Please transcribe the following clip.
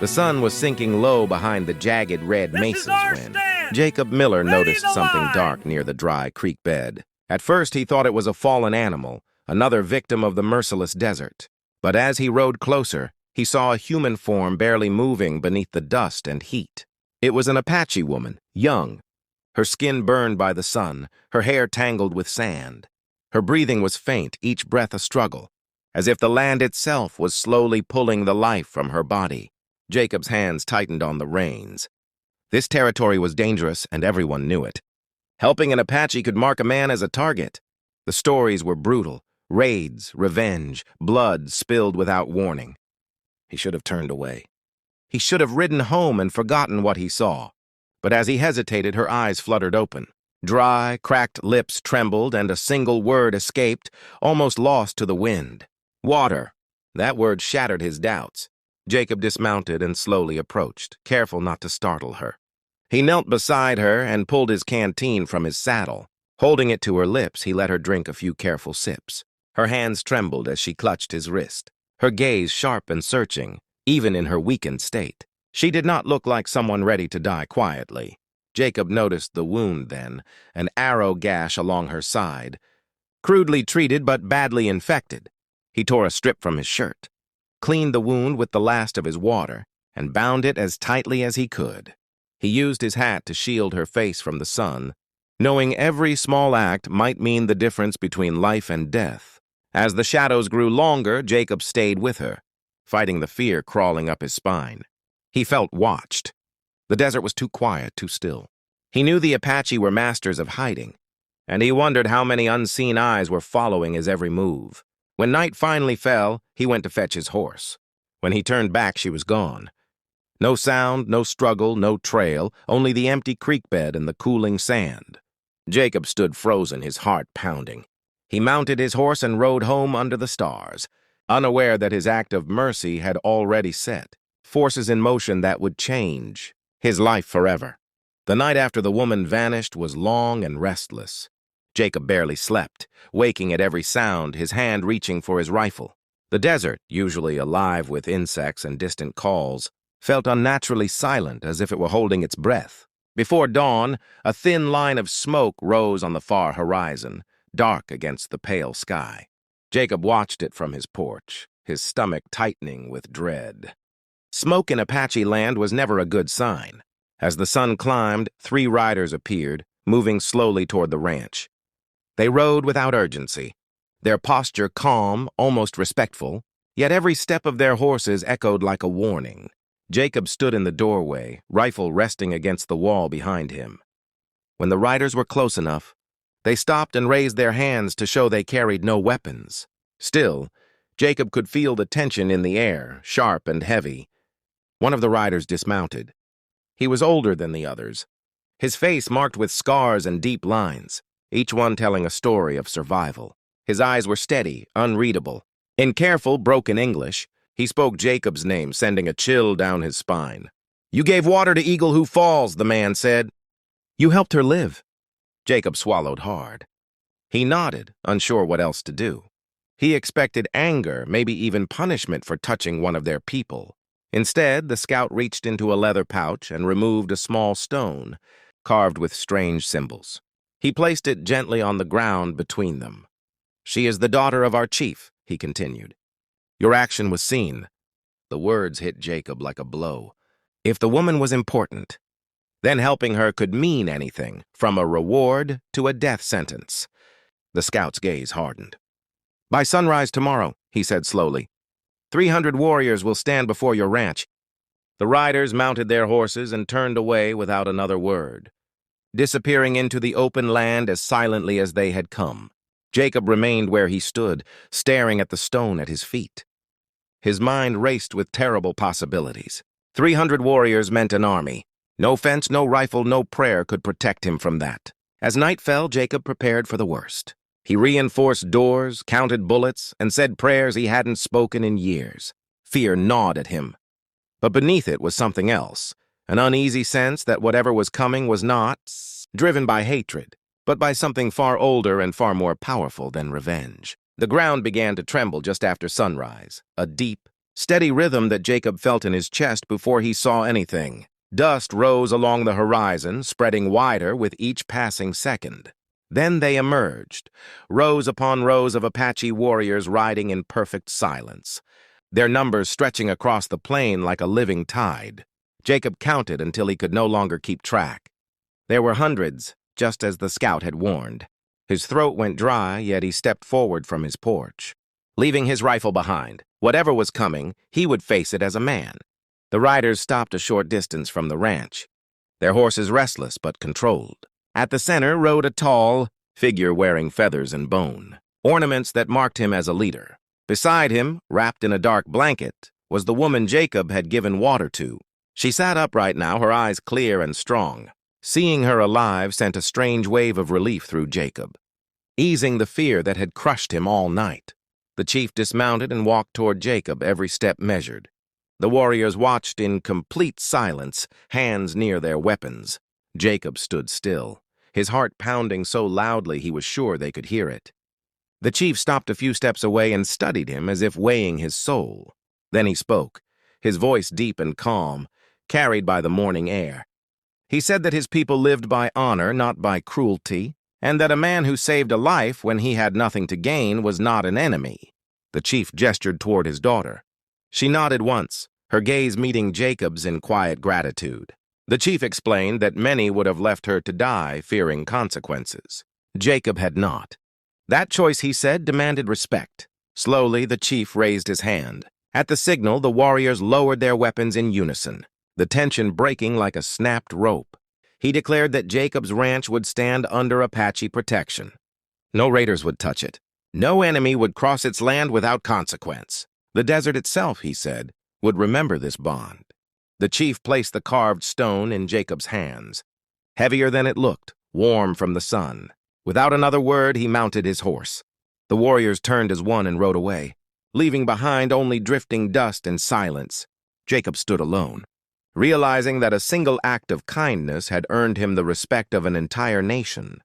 The sun was sinking low behind the jagged red mesas when Jacob Miller noticed something dark near the dry creek bed. At first, he thought it was a fallen animal, another victim of the merciless desert. But as he rode closer, he saw a human form barely moving beneath the dust and heat. It was an Apache woman, young, her skin burned by the sun, her hair tangled with sand. Her breathing was faint, each breath a struggle, as if the land itself was slowly pulling the life from her body. Jacob's hands tightened on the reins. This territory was dangerous, and everyone knew it. Helping an Apache could mark a man as a target. The stories were brutal. Raids, revenge, blood spilled without warning. He should have turned away. He should have ridden home and forgotten what he saw. But as he hesitated, her eyes fluttered open. Dry, cracked lips trembled, and a single word escaped, almost lost to the wind. Water. That word shattered his doubts. Jacob dismounted and slowly approached, careful not to startle her. He knelt beside her and pulled his canteen from his saddle. Holding it to her lips, he let her drink a few careful sips. Her hands trembled as she clutched his wrist, her gaze sharp and searching, even in her weakened state. She did not look like someone ready to die quietly. Jacob noticed the wound then, an arrow gash along her side. Crudely treated but badly infected. He tore a strip from his shirt, cleaned the wound with the last of his water, and bound it as tightly as he could. He used his hat to shield her face from the sun, knowing every small act might mean the difference between life and death. As the shadows grew longer, Jacob stayed with her, fighting the fear crawling up his spine. He felt watched. The desert was too quiet, too still. He knew the Apache were masters of hiding, and he wondered how many unseen eyes were following his every move. When night finally fell, he went to fetch his horse. When he turned back, she was gone. No sound, no struggle, no trail, only the empty creek bed and the cooling sand. Jacob stood frozen, his heart pounding. He mounted his horse and rode home under the stars, unaware that his act of mercy had already set forces in motion that would change his life forever. The night after the woman vanished was long and restless. Jacob barely slept, waking at every sound, his hand reaching for his rifle. The desert, usually alive with insects and distant calls, felt unnaturally silent, as if it were holding its breath. Before dawn, a thin line of smoke rose on the far horizon, dark against the pale sky. Jacob watched it from his porch, his stomach tightening with dread. Smoke in Apache land was never a good sign. As the sun climbed, 3 riders appeared, moving slowly toward the ranch. They rode without urgency, their posture calm, almost respectful, yet every step of their horses echoed like a warning. Jacob stood in the doorway, rifle resting against the wall behind him. When the riders were close enough, they stopped and raised their hands to show they carried no weapons. Still, Jacob could feel the tension in the air, sharp and heavy. One of the riders dismounted. He was older than the others, his face marked with scars and deep lines, each one telling a story of survival. His eyes were steady, unreadable. In careful, broken English, he spoke Jacob's name, sending a chill down his spine. "You gave water to Eagle Who Falls," the man said. "You helped her live." Jacob swallowed hard. He nodded, unsure what else to do. He expected anger, maybe even punishment for touching one of their people. Instead, the scout reached into a leather pouch and removed a small stone, carved with strange symbols. He placed it gently on the ground between them. "She is the daughter of our chief," he continued. "Your action was seen." The words hit Jacob like a blow. If the woman was important, then helping her could mean anything, from a reward to a death sentence. The scout's gaze hardened. "By sunrise tomorrow," he said slowly, 300 warriors will stand before your ranch." The riders mounted their horses and turned away without another word, disappearing into the open land as silently as they had come. Jacob remained where he stood, staring at the stone at his feet. His mind raced with terrible possibilities. 300 warriors meant an army. No fence, no rifle, no prayer could protect him from that. As night fell, Jacob prepared for the worst. He reinforced doors, counted bullets, and said prayers he hadn't spoken in years. Fear gnawed at him. But beneath it was something else, an uneasy sense that whatever was coming was not driven by hatred, but by something far older and far more powerful than revenge. The ground began to tremble just after sunrise, a deep, steady rhythm that Jacob felt in his chest before he saw anything. Dust rose along the horizon, spreading wider with each passing second. Then they emerged, rows upon rows of Apache warriors riding in perfect silence, their numbers stretching across the plain like a living tide. Jacob counted until he could no longer keep track. There were hundreds, just as the scout had warned. His throat went dry, yet he stepped forward from his porch. Leaving his rifle behind, whatever was coming, he would face it as a man. The riders stopped a short distance from the ranch, their horses restless but controlled. At the center rode a tall figure wearing feathers and bone, ornaments that marked him as a leader. Beside him, wrapped in a dark blanket, was the woman Jacob had given water to. She sat upright now, her eyes clear and strong. Seeing her alive sent a strange wave of relief through Jacob, easing the fear that had crushed him all night. The chief dismounted and walked toward Jacob, every step measured. The warriors watched in complete silence, hands near their weapons. Jacob stood still, his heart pounding so loudly he was sure they could hear it. The chief stopped a few steps away and studied him as if weighing his soul. Then he spoke, his voice deep and calm, carried by the morning air. He said that his people lived by honor, not by cruelty, and that a man who saved a life when he had nothing to gain was not an enemy. The chief gestured toward his daughter. She nodded once, her gaze meeting Jacob's in quiet gratitude. The chief explained that many would have left her to die, fearing consequences. Jacob had not. That choice, he said, demanded respect. Slowly, the chief raised his hand. At the signal, the warriors lowered their weapons in unison, the tension breaking like a snapped rope. He declared that Jacob's ranch would stand under Apache protection. No raiders would touch it. No enemy would cross its land without consequence. The desert itself, he said, would remember this bond. The chief placed the carved stone in Jacob's hands. Heavier than it looked, warm from the sun. Without another word, he mounted his horse. The warriors turned as one and rode away, leaving behind only drifting dust and silence. Jacob stood alone, realizing that a single act of kindness had earned him the respect of an entire nation.